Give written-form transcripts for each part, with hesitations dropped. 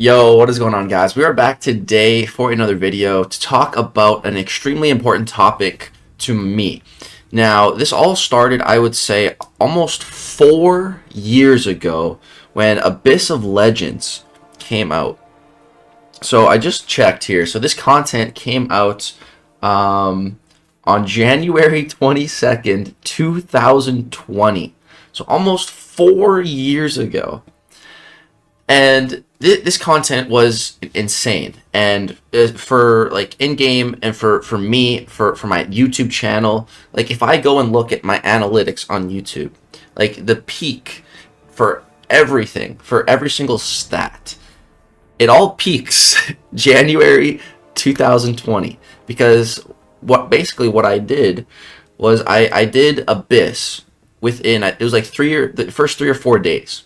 Yo, what is going on, guys? We are back today for another video to talk about an extremely important topic to me. Now, this all started, I would say, almost 4 years ago when Abyss of Legends came out. So I just checked here. So this content came out on January 22nd, 2020. So almost 4 years ago. And this content was insane, and for like in game and for me for my YouTube channel, like if I go and look at my analytics on YouTube, like the peak for everything, for every single stat, it all peaks January 2020, because what I did was I did Abyss within, it was like the first 3 or 4 days.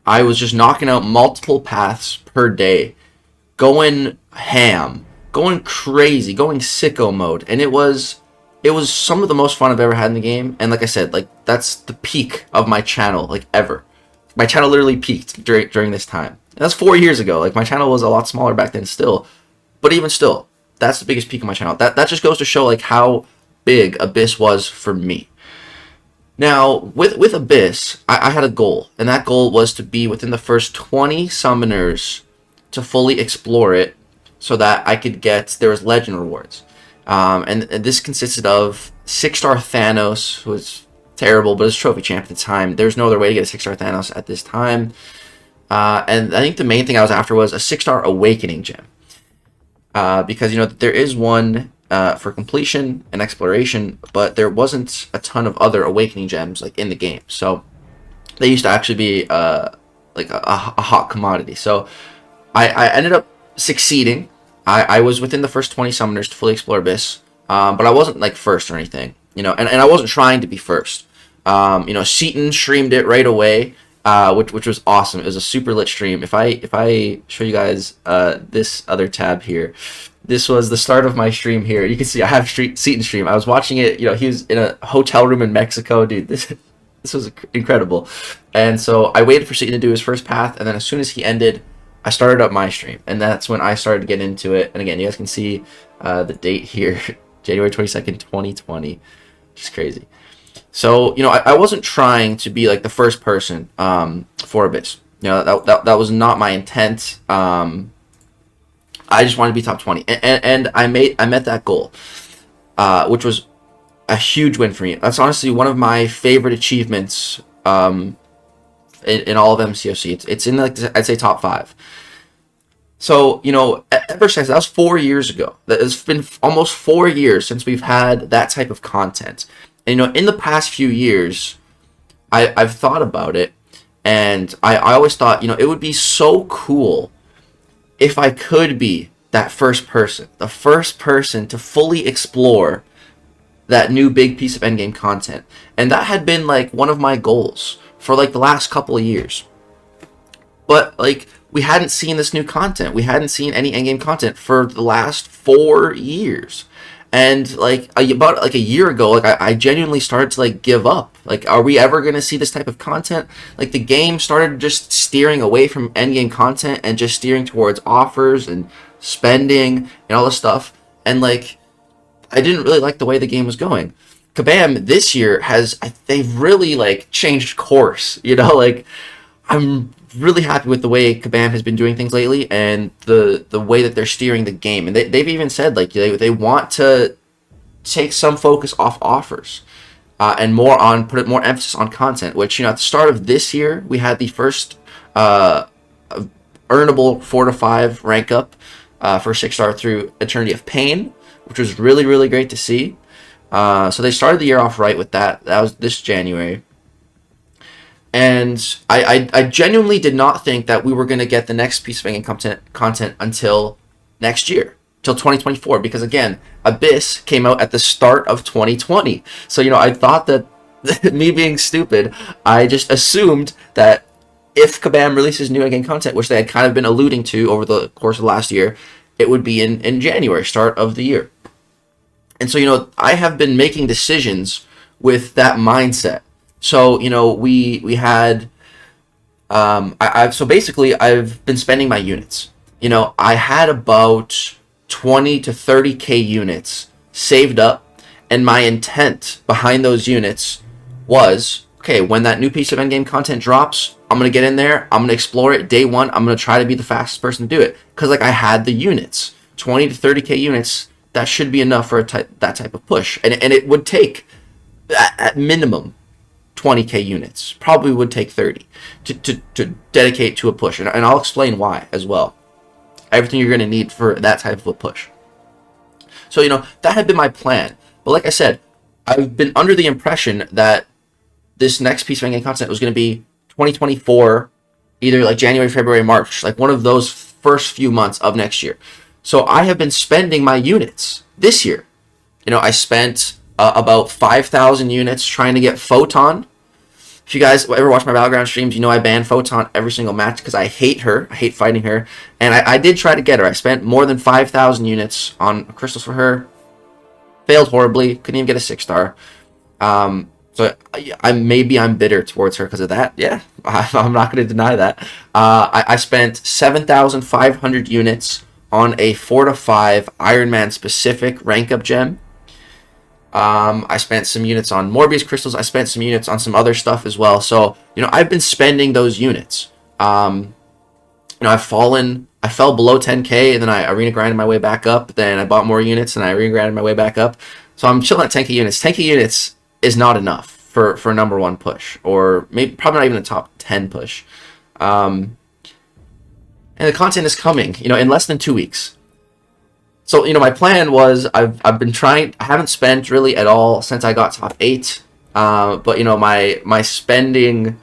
I was just knocking out multiple paths per day, going ham, going crazy, going sicko mode, and it was some of the most fun I've ever had in the game. And like I said, like that's the peak of my channel, like ever. My channel literally peaked during this time. And that's 4 years ago. Like my channel was a lot smaller back then still, but even still, that's the biggest peak of my channel. That just goes to show like how big Abyss was for me. Now, with Abyss, I had a goal, and that goal was to be within the first 20 summoners to fully explore it so that I could get, there was legend rewards. And this consisted of 6-star Thanos, who was terrible, but was trophy champ at the time. There's no other way to get a 6-star Thanos at this time. And I think the main thing I was after was a 6-star Awakening gem. Because, you know, there is one for completion and exploration, but there wasn't a ton of other awakening gems like in the game. So they used to actually be like a hot commodity. So I ended up succeeding. I was within the first 20 summoners to fully explore Abyss, but I wasn't like first or anything, you know, and I wasn't trying to be first. You know, Seaton streamed it right away, which was awesome. It was a super lit stream. If I show you guys this other tab here, this was the start of my stream here. You can see I have Seaton stream. I was watching it. You know, he was in a hotel room in Mexico, dude. This was incredible. And so I waited for Seaton to do his first path, and then as soon as he ended, I started up my stream, and that's when I started to get into it. And again, you guys can see the date here, January 22nd, 2020, which is crazy. So, you know, I wasn't trying to be like the first person for Abyss. You know, that was not my intent. I just wanted to be top 20, and I met that goal, which was a huge win for me. That's honestly one of my favorite achievements in all of MCOC. It's in like, I'd say top 5. So, you know, ever since, that was 4 years ago. It's been almost 4 years since we've had that type of content. And, you know, in the past few years, I've thought about it, and I always thought, you know, it would be so cool if I could be that first person, the first person to fully explore that new big piece of endgame content. And that had been like one of my goals for like the last couple of years. But like we hadn't seen this new content. We hadn't seen any endgame content for the last 4 years. And like about like a year ago, like I genuinely started to like give up. Like, are we ever gonna see this type of content? Like the game started just steering away from endgame content and just steering towards offers and spending and all this stuff. And like, I didn't really like the way the game was going. Kabam this year they've really like changed course. You know, like I'm really happy with the way Kabam has been doing things lately, and the way that they're steering the game. And they've even said like they want to take some focus off offers and put more emphasis on content. Which, you know, at the start of this year, we had the first earnable 4 to 5 rank up for 6-star through Eternity of Pain, which was really, really great to see. So they started the year off right with that. That was this January. And I genuinely did not think that we were going to get the next piece of endgame content until next year, till 2024. Because again, Abyss came out at the start of 2020. So, you know, I thought that, me being stupid, I just assumed that if Kabam releases new endgame content, which they had kind of been alluding to over the course of last year, it would be in January, start of the year. And so, you know, I have been making decisions with that mindset. So, you know, we had So basically I've been spending my units. You know, I had about 20 to 30k units saved up, and my intent behind those units was, okay, when that new piece of endgame content drops, I'm going to get in there, I'm going to explore it day one, I'm going to try to be the fastest person to do it, because like I had the units. 20 to 30k units, that should be enough for that type of push, and it would take at minimum 20k units, probably would take 30 to dedicate to a push, and I'll explain why as well. Everything you're going to need for that type of a push. So, you know, that had been my plan. But like I said, I've been under the impression that this next piece of endgame content was going to be 2024, either like January, February, March, like one of those first few months of next year. So I have been spending my units this year. You know, I spent about 5,000 units trying to get Photon. If you guys ever watch my Battlegrounds streams, you know I ban Photon every single match because I hate her. I hate fighting her. And I did try to get her. I spent more than 5,000 units on crystals for her. Failed horribly. Couldn't even get a 6-star. So maybe I'm bitter towards her because of that. Yeah, I'm not going to deny that. I spent 7,500 units on a 4-5 Iron Man specific rank up gem. I spent some units on Morbius crystals. I spent some units on some other stuff as well. So, you know, I've been spending those units. You know, I fell below 10k, and then I arena grinded my way back up. Then I bought more units, and I arena grinded my way back up. So I'm chilling at 10k units. 10k units is not enough for a number one push, or maybe probably not even a top 10 push. And the content is coming, you know, in less than 2 weeks. So, you know, my plan was I've been trying. I haven't spent really at all since I got top 8. But you know, my spending,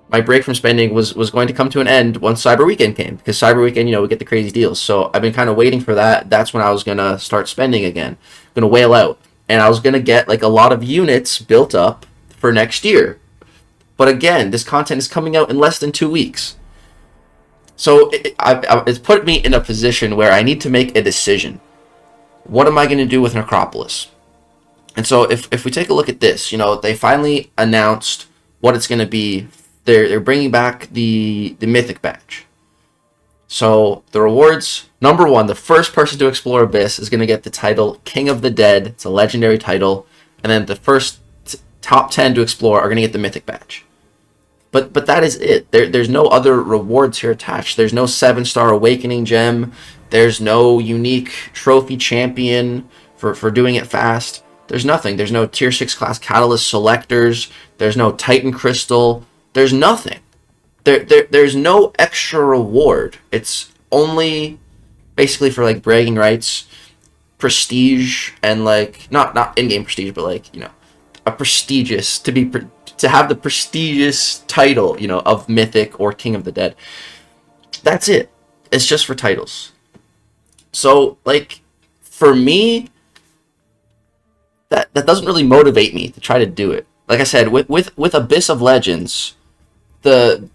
my break from spending was going to come to an end once Cyber Weekend came, because Cyber Weekend, you know, we get the crazy deals. So I've been kind of waiting for that. That's when I was gonna start spending again. Gonna whale out, and I was gonna get like a lot of units built up for next year. But again, this content is coming out in less than 2 weeks. So it's put me in a position where I need to make a decision. What am I going to do with Necropolis? And so if we take a look at this, you know, they finally announced what it's going to be. They're bringing back the Mythic Badge. So the rewards, number one, the first person to explore Abyss is going to get the title King of the Dead. It's a legendary title. And then the first top 10 to explore are going to get the Mythic Badge. But that is it. There's no other rewards here attached. There's no 7-star Awakening gem. There's no unique trophy champion for doing it fast. There's nothing. There's no tier 6 class catalyst selectors. There's no Titan crystal. There's nothing. There's no extra reward. It's only basically for like bragging rights, prestige, and like not in-game prestige, but like, you know, a prestigious to have the prestigious title, you know, of Mythic or King of the Dead. That's it. It's just for titles. So, like, for me, that doesn't really motivate me to try to do it. Like I said, with Abyss of Legends, the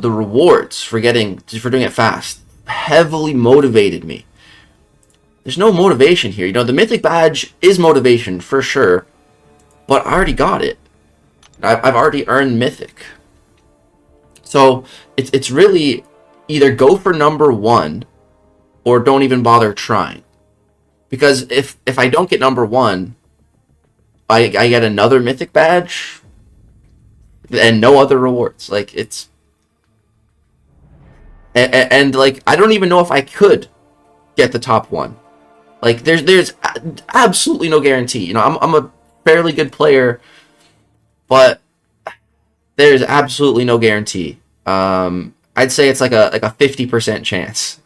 rewards for doing it fast heavily motivated me. There's no motivation here. You know, the Mythic Badge is motivation for sure, but I already got it. I've already earned Mythic. So it's really either go for number one or don't even bother trying. Because if I don't get number one, I get another Mythic Badge and no other rewards. Like, it's... And like, I don't even know if I could get the top one. Like, there's absolutely no guarantee. You know, I'm a fairly good player, but there's absolutely no guarantee. I'd say it's like a 50% chance,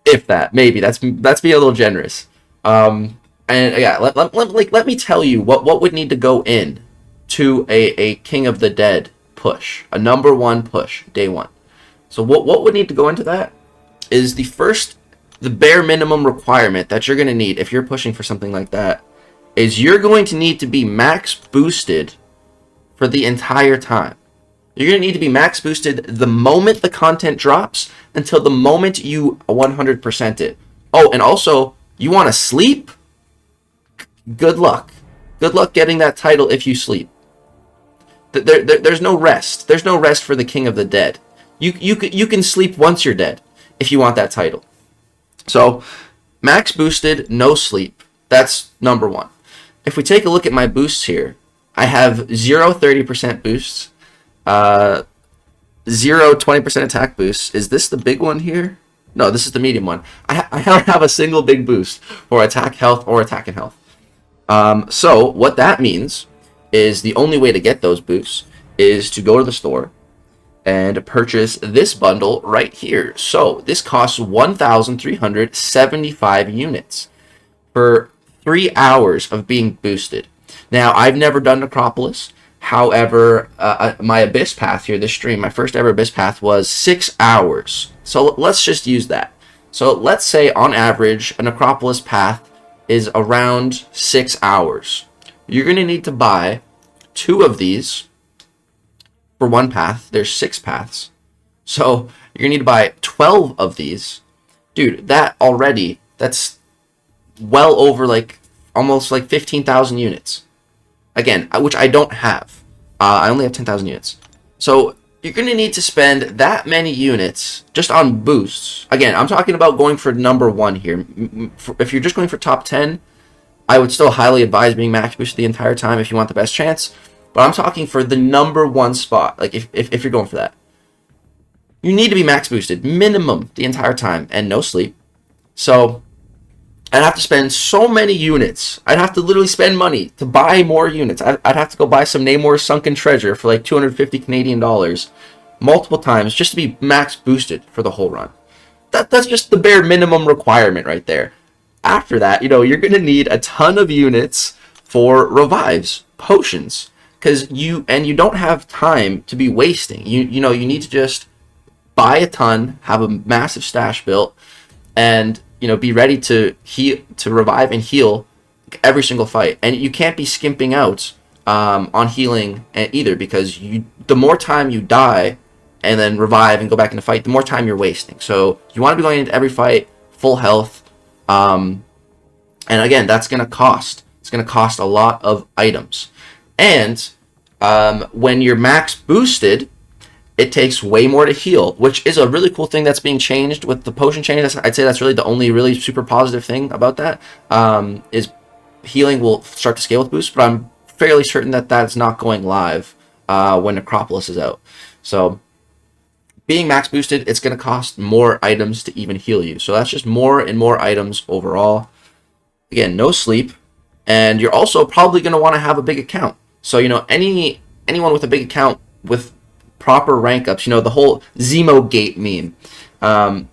if that. Maybe that's being a little generous. And yeah, let me tell you what would need to go in to a King of the Dead push, a number one push, day one. So what would need to go into that is the bare minimum requirement that you're going to need if you're pushing for something like that is you're going to need to be max boosted for the entire time. You're going to need to be max boosted the moment the content drops until the moment you 100% it. Oh, and also, you want to sleep? Good luck. Good luck getting that title if you sleep. There's no rest. There's no rest for the King of the Dead. You can sleep once you're dead if you want that title. So max boosted, no sleep. That's number one. If we take a look at my boosts here, I have 0 30% boosts, 0 20% attack boosts. Is this the big one here? No, this is the medium one. I don't have a single big boost for attack, health, or attack and health. So what that means is the only way to get those boosts is to go to the store and purchase this bundle right here. So this costs 1,375 units for 3 hours of being boosted. Now, I've never done Necropolis. However, my Abyss Path here, this stream, my first ever Abyss Path was 6 hours. So let's just use that. So let's say on average, a Necropolis path is around 6 hours. You're going to need to buy 2 of these for one path. There's 6 paths. So you're going to need to buy 12 of these. Dude, that's well over almost 15,000 units. Again, which I don't have. I only have 10,000 units. So you're going to need to spend that many units just on boosts. Again, I'm talking about going for number 1 here. If you're just going for top 10, I would still highly advise being max boosted the entire time if you want the best chance. But I'm talking for the number 1 spot. Like if you're going for that, you need to be max boosted minimum the entire time and no sleep. So I'd have to spend so many units. I'd have to literally spend money to buy more units. I'd have to go buy some Namor's Sunken Treasure for 250 Canadian dollars multiple times just to be max boosted for the whole run. That's just the bare minimum requirement right there. After that, you're going to need a ton of units for revives, potions, because you don't have time to be wasting. You need to just buy a ton, have a massive stash built, and be ready to revive and heal every single fight. And you can't be skimping out on healing either, because the more time you die and then revive and go back into fight, the more time you're wasting. So you want to be going into every fight full health. And again, that's going to cost. It's going to cost a lot of items. And when you're max boosted, it takes way more to heal, which is a really cool thing that's being changed with the potion change. I'd say that's really the only really super positive thing about that, is healing will start to scale with boosts, but I'm fairly certain that that's not going live when Necropolis is out. So being max boosted, it's going to cost more items to even heal you. So that's just more and more items overall. Again, no sleep, and you're also probably going to want to have a big account. So, anyone with a big account with proper rank ups, the whole Zemo gate meme,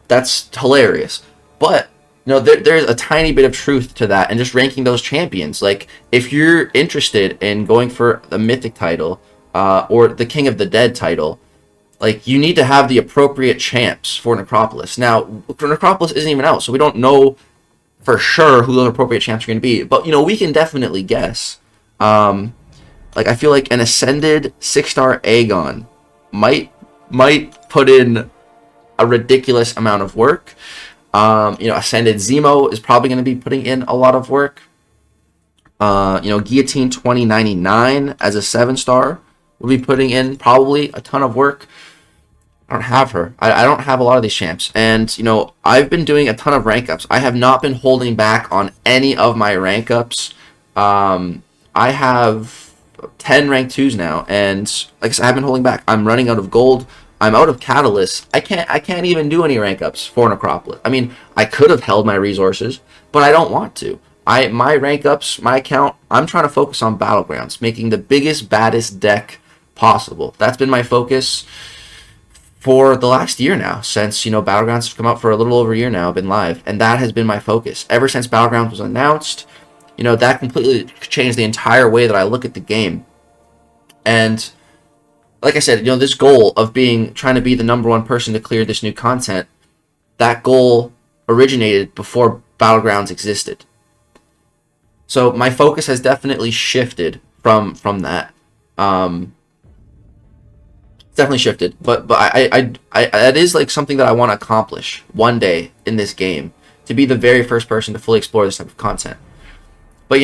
that's hilarious. But there's a tiny bit of truth to that, and just ranking those champions. Like, if you're interested in going for the Mythic title or the King of the Dead title, you need to have the appropriate champs for Necropolis. Now, Necropolis isn't even out, so we don't know for sure who those appropriate champs are going to be. But we can definitely guess. I feel like an Ascended 6-star Aegon might put in a ridiculous amount of work. Ascended Zemo is probably going to be putting in a lot of work. Guillotine 2099 as a 7-star will be putting in probably a ton of work. I don't have her. I don't have a lot of these champs. And, I've been doing a ton of rank ups. I have not been holding back on any of my rank ups. I have 10 rank 2s now, and like I said, I've been holding back. I'm running out of gold. I'm out of catalysts. I can't even do any rank ups for Necropolis. I mean, I could have held my resources, but I don't want to. My rank ups, my account, I'm trying to focus on Battlegrounds, making the biggest, baddest deck possible. That's been my focus for the last year now, since Battlegrounds have come out for a little over a year now, been live, and that has been my focus ever since Battlegrounds was announced. That completely changed the entire way that I look at the game. And like I said, this goal of trying to be the number 1 person to clear this new content, that goal originated before Battlegrounds existed. So my focus has definitely shifted from that. Definitely shifted, but I that is something that I want to accomplish one day in this game, to be the very first person to fully explore this type of content. But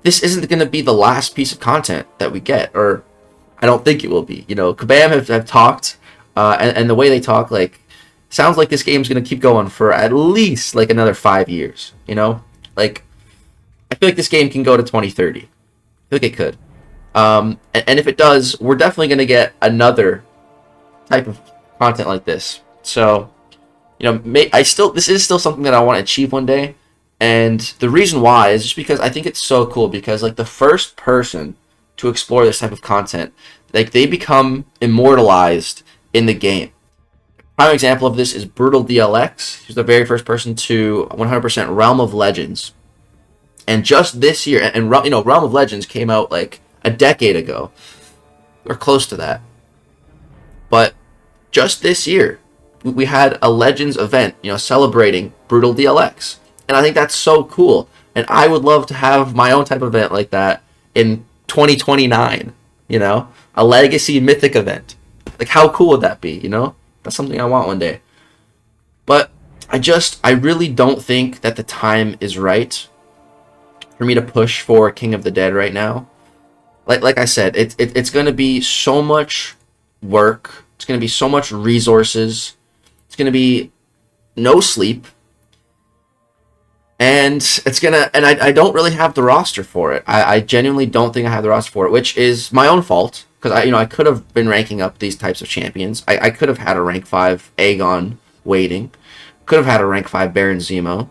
this isn't going to be the last piece of content that we get, or I don't think it will be. Kabam have talked And the way they talk, like, sounds like this game's gonna keep going for at least like another 5 years. You know, like I feel like this game can go to 2030. I feel like it could. And if it does, we're definitely gonna get another type of content like this. So, you know, this is still something that I want to achieve one day. And the reason why is just because I think it's so cool, because like the first person to explore this type of content, like they become immortalized in the game. Prime example of this is Brutal DLX. He's the very first person to 100% Realm of Legends. And just this year, and you know, Realm of Legends came out like a decade ago, or close to that. But just this year, we had a Legends event, you know, celebrating Brutal DLX. And I think that's so cool. And I would love to have my own type of event like that in 2029, you know? A Legacy Mythic event. Like, how cool would that be, you know? That's something I want one day. But I really don't think that the time is right for me to push for King of the Dead right now. Like I said, it's going to be so much work. It's going to be so much resources. It's going to be no sleep. And I don't really have the roster for it. I genuinely don't think I have the roster for it, which is my own fault. Because I could have been ranking up these types of champions. I could have had a rank 5 Aegon waiting. Could have had a rank 5 Baron Zemo.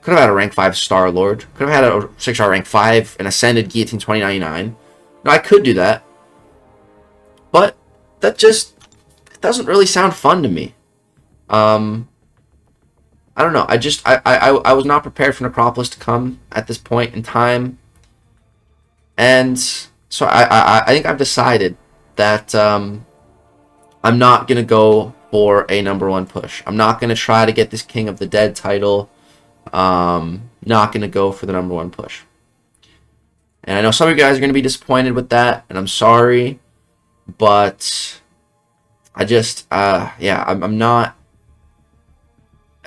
Could have had a rank 5 Star-Lord. Could have had a 6-star rank 5 and Ascended Guillotine 2099. No, I could do that. But that just doesn't really sound fun to me. I don't know. I was not prepared for Necropolis to come at this point in time. And so I think I've decided that I'm not going to go for a #1 push. I'm not going to try to get this King of the Dead title. Not going to go for the #1 push. And I know some of you guys are going to be disappointed with that, and I'm sorry. But I just, yeah, I'm not...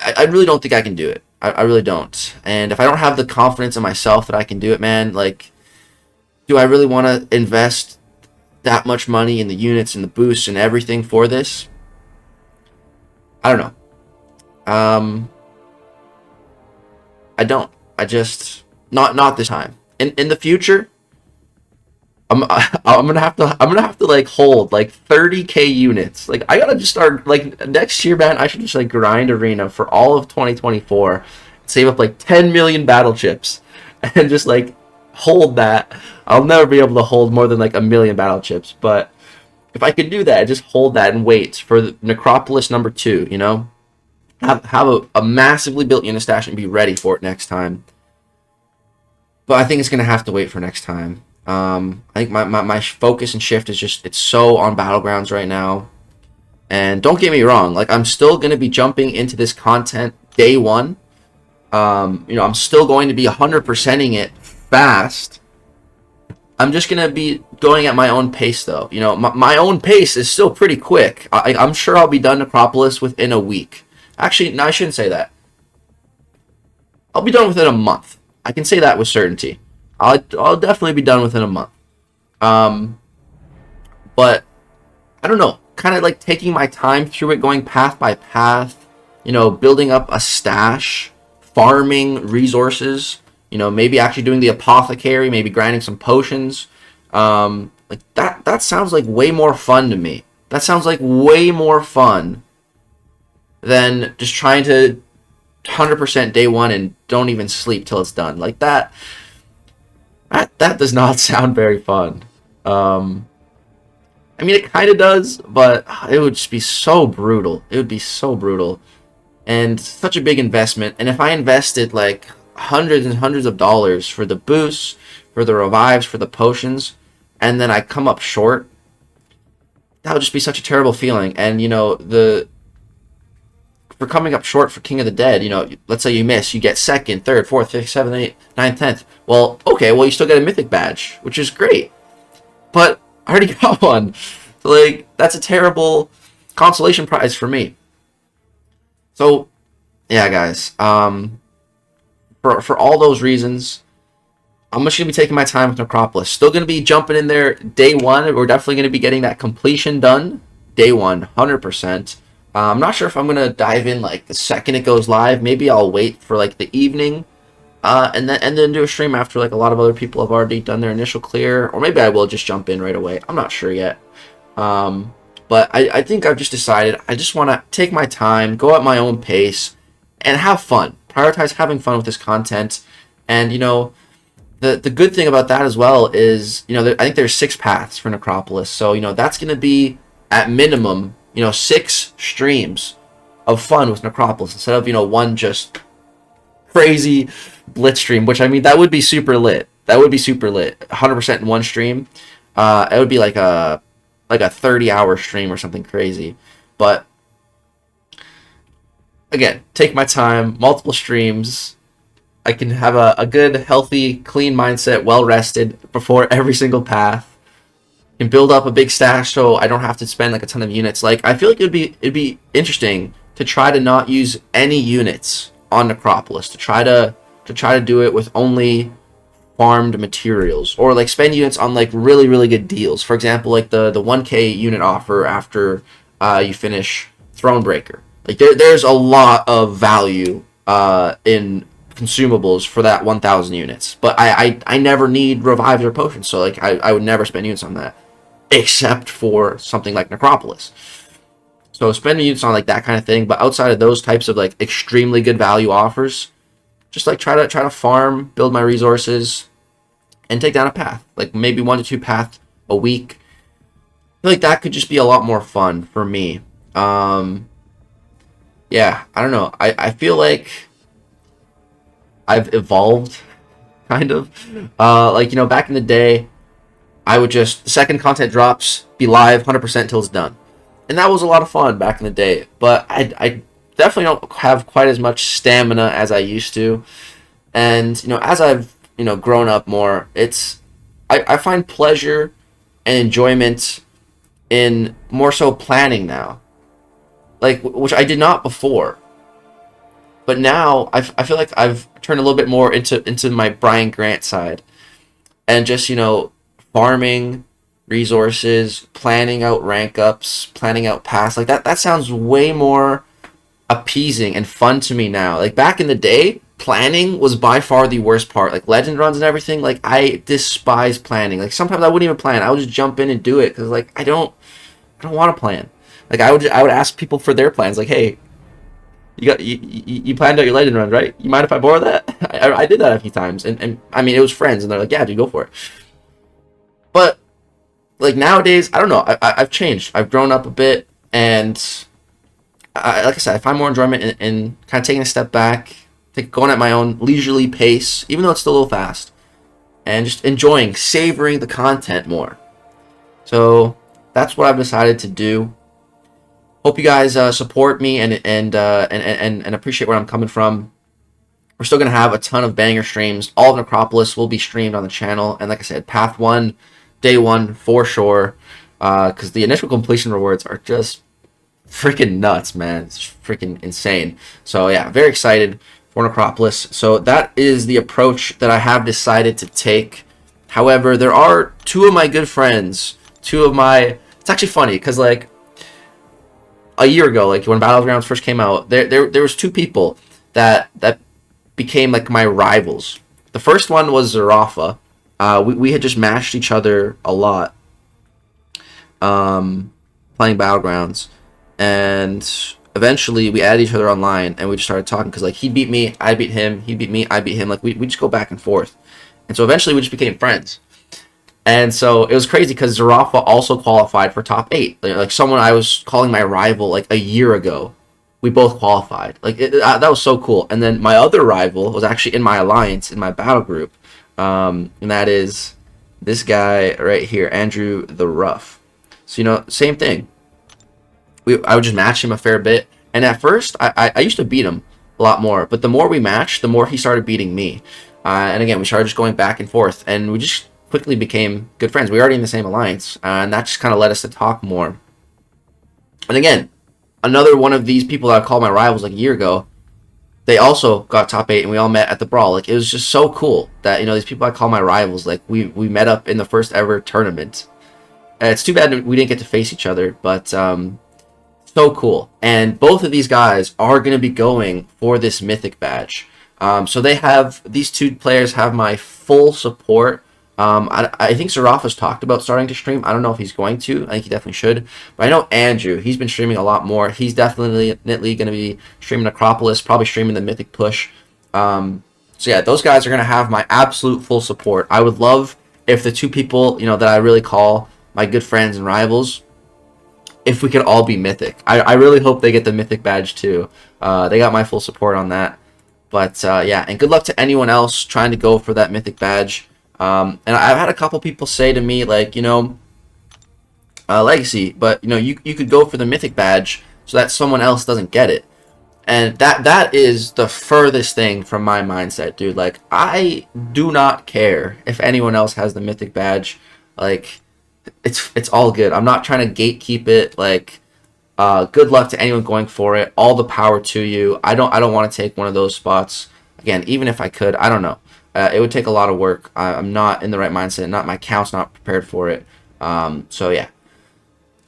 I really don't think I can do it. I really don't. And if I don't have the confidence in myself that I can do it, man, like, do I really want to invest that much money in the units and the boosts and everything for this? I don't know. I don't. I just not this time. In the future, I'm gonna have to like hold like 30k units. Like I gotta just start like next year, man. I should just like grind arena for all of 2024, save up like 10 million battle chips, and just like hold that. I'll never be able to hold more than like 1 million battle chips, but if I could do that, just hold that and wait for the Necropolis #2. You know, have a massively built unit stash and be ready for it next time. But I think it's gonna have to wait for next time. I think my focus and shift is just, it's so on Battlegrounds right now. And don't get me wrong, like I'm still going to be jumping into this content day one. You know, I'm still going to be 100%ing it fast. I'm just going to be going at my own pace though. You know, my own pace is still pretty quick. I'm sure I'll be done Necropolis within a week. Actually, no, I shouldn't say that. I'll be done within a month. I can say that with certainty. I'll definitely be done within a month. But I don't know, kind of like taking my time through it, going path by path, you know, building up a stash, farming resources, you know, maybe actually doing the apothecary, maybe grinding some potions. Like that sounds like way more fun to me. That sounds like way more fun than just trying to 100% day one and don't even sleep till it's done. Like that does not sound very fun. I mean, it kind of does, but it would just be so brutal. It would be so brutal. And such a big investment. And if I invested like hundreds and hundreds of dollars for the boosts, for the revives, for the potions, and then I come up short, that would just be such a terrible feeling. And, you know, for coming up short for King of the Dead, you know, let's say you miss, you get 2nd, 3rd, 4th, 5th, 7th, 8th, 9th, 10th. Well, okay, well, you still get a Mythic Badge, which is great. But I already got one. So, like, that's a terrible consolation prize for me. So, yeah, guys. For all those reasons, I'm just going to be taking my time with Necropolis. Still going to be jumping in there day one. We're definitely going to be getting that completion done. day one, 100%. I'm not sure if I'm gonna dive in like the second it goes live. Maybe I'll wait for like the evening, and then do a stream after like a lot of other people have already done their initial clear, or maybe I will just jump in right away. I'm not sure yet. But I think I've just decided I just want to take my time, go at my own pace, and have fun. Prioritize having fun with this content. And, you know, the good thing about that as well is, you know, I think there's 6 paths for Necropolis. So, you know, that's going to be, at minimum, you know, 6 streams of fun with Necropolis instead of, you know, one just crazy blitz stream, which, I mean, that would be super lit. That would be super lit. 100% in one stream. It would be like a 30-hour stream or something crazy. But again, take my time, multiple streams. I can have a good, healthy, clean mindset, well rested before every single path. Can build up a big stash so I don't have to spend like a ton of units. Like, I feel like it'd be interesting to try to not use any units on Necropolis. To try to do it with only farmed materials, or like spend units on like really good deals. For example, like the 1k unit offer after you finish Thronebreaker. Like there's a lot of value in consumables for that 1,000 units, but I never need revives or potions, so like I would never spend units on that except for something like Necropolis. So spending units on like that kind of thing, but outside of those types of like extremely good value offers, just like try to farm, build my resources, and take down a path. Like maybe 1 to 2 paths a week. I feel like that could just be a lot more fun for me. Yeah, I don't know. I feel like I've evolved, kind of. Like, you know, back in the day, I would just, the second content drops, be live 100% until it's done. And that was a lot of fun back in the day. But I definitely don't have quite as much stamina as I used to. And, you know, as I've, you know, grown up more, I find pleasure and enjoyment in more so planning now. Like, which I did not before. But now I feel like I've turned a little bit more into my Brian Grant side. And just, you know, farming resources, planning out rank ups, planning out paths. Like that sounds way more appeasing and fun to me now. Like back in the day, planning was by far the worst part. Like legend runs and everything, like I despise planning. Like sometimes I wouldn't even plan. I would just jump in and do it because like I don't want to plan. Like I would ask people for their plans. Like, hey, you planned out your legend runs, right? You mind if I borrow that? I did that a few times, and I mean it was friends, and they're like, yeah, dude, go for it. But like nowadays, I don't know. I've changed. I've grown up a bit, and like I said, I find more enjoyment in kind of taking a step back, going at my own leisurely pace, even though it's still a little fast, and just enjoying, savoring the content more. So that's what I've decided to do. Hope you guys support me and appreciate where I'm coming from. We're still gonna have a ton of banger streams. All of Necropolis will be streamed on the channel, and like I said, Path 1, Day 1 for sure, because the initial completion rewards are just freaking nuts, man. It's freaking insane. So yeah, very excited for Necropolis. So that is the approach that I have decided to take. However, there are 2 of my good friends, it's actually funny because like a year ago, like when Battlegrounds first came out, there was 2 people that became like my rivals. The first one was Zarafa. We had just mashed each other a lot, playing Battlegrounds, and eventually we added each other online and we just started talking because like he beat me, I beat him, he beat me, I beat him. Like we just go back and forth, and so eventually we just became friends. And so it was crazy because Zarafa also qualified for top 8. Like someone I was calling my rival like a year ago, we both qualified. Like that was so cool. And then my other rival was actually in my alliance, in my battle group, and that is this guy right here, Andrew the Rough. So you know, same thing. I would just match him a fair bit, and at first I used to beat him a lot more. But the more we matched, the more he started beating me. And again, we started just going back and forth, and we just quickly became good friends. We were already in the same alliance, and that just kind of led us to talk more. And again, another one of these people that I called my rivals like a year ago, they also got top 8, and we all met at the Brawl. Like it was just so cool that, you know, these people I call my rivals, like we met up in the first ever tournament, It's too bad we didn't get to face each other, but so cool. And both of these guys are going to be going for this Mythic Badge. So these two players have my full support. I think Zarafa's talked about starting to stream. I don't know if he's going to. I think he definitely should. But I know Andrew, he's been streaming a lot more. He's definitely going to be streaming Necropolis, probably streaming the Mythic Push. So yeah, those guys are going to have my absolute full support. I would love if the two people, you know, that I really call my good friends and rivals, if we could all be Mythic. I really hope they get the Mythic Badge too. They got my full support on that. But yeah, and good luck to anyone else trying to go for that Mythic Badge. And I've had a couple people say to me, like, you know, Legacy, but, you know, you could go for the Mythic Badge so that someone else doesn't get it. And that is the furthest thing from my mindset, dude. Like, I do not care if anyone else has the Mythic Badge. Like, it's all good. I'm not trying to gatekeep it. Like, good luck to anyone going for it. All the power to you. I don't want to take one of those spots. Again, even if I could, I don't know. It would take a lot of work. I'm not in the right mindset. My account's not prepared for it. So yeah,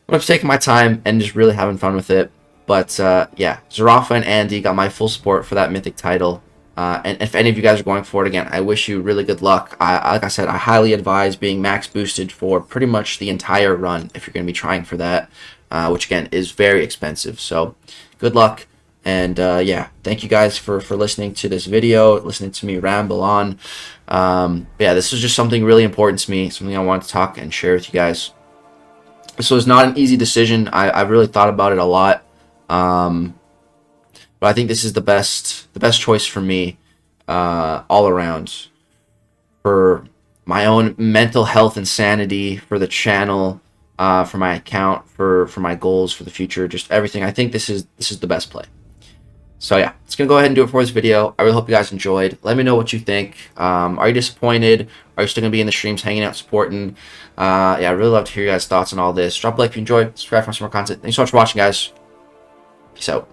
I'm just taking my time and just really having fun with it. But yeah, Zarafa and Andy got my full support for that Mythic title. And if any of you guys are going for it, again, I wish you really good luck. Like I said, I highly advise being max boosted for pretty much the entire run if you're going to be trying for that, which again is very expensive. So good luck. And yeah, thank you guys for listening to this video, listening to me ramble on. Yeah, this was just something really important to me, something I wanted to talk and share with you guys. This was not an easy decision. I've really thought about it a lot. But I think this is the best choice for me, all around, for my own mental health and sanity, for the channel, for my account, for my goals for the future, just everything. I think this is the best play. So yeah, it's gonna go ahead and do it for this video. I really hope you guys enjoyed. Let me know what you think. Are you disappointed? Are you still gonna be in the streams, hanging out, supporting? Yeah, I really love to hear you guys' thoughts on all this. Drop a like if you enjoyed. Subscribe for some more content. Thanks so much for watching, guys. Peace out.